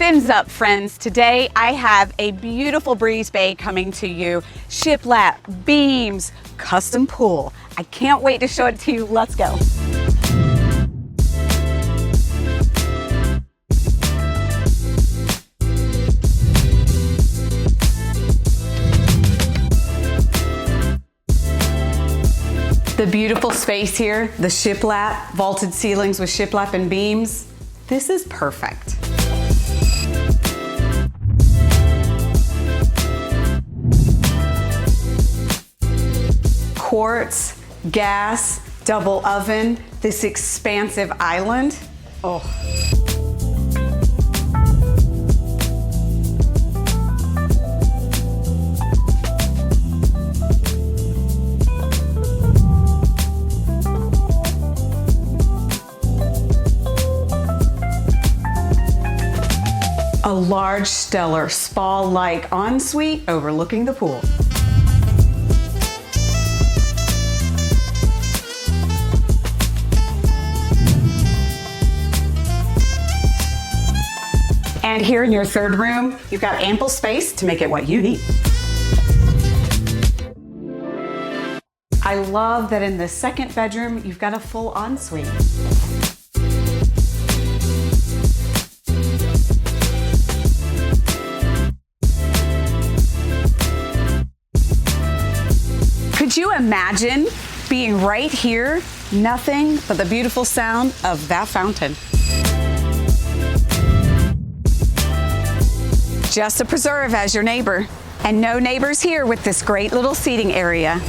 Fins up, friends. Today I have a beautiful breeze bay coming to you. Shiplap, beams, custom pool. I can't wait to show it to you. Let's go. The beautiful space here, the shiplap, vaulted ceilings with shiplap and beams. This is perfect. Quartz, gas, double oven, this expansive island. Oh. A large, stellar, spa-like ensuite overlooking the pool. And here in your third room, you've got ample space to make it what you need. I love that in the second bedroom, you've got a full ensuite. Could you imagine being right here, nothing but the beautiful sound of that fountain? Just a preserve as your neighbor, and no neighbors here with this great little seating area.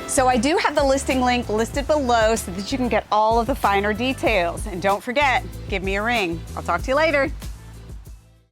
So I do have the listing link listed below so that you can get all of the finer details. And don't forget, give me a ring. I'll talk to you later.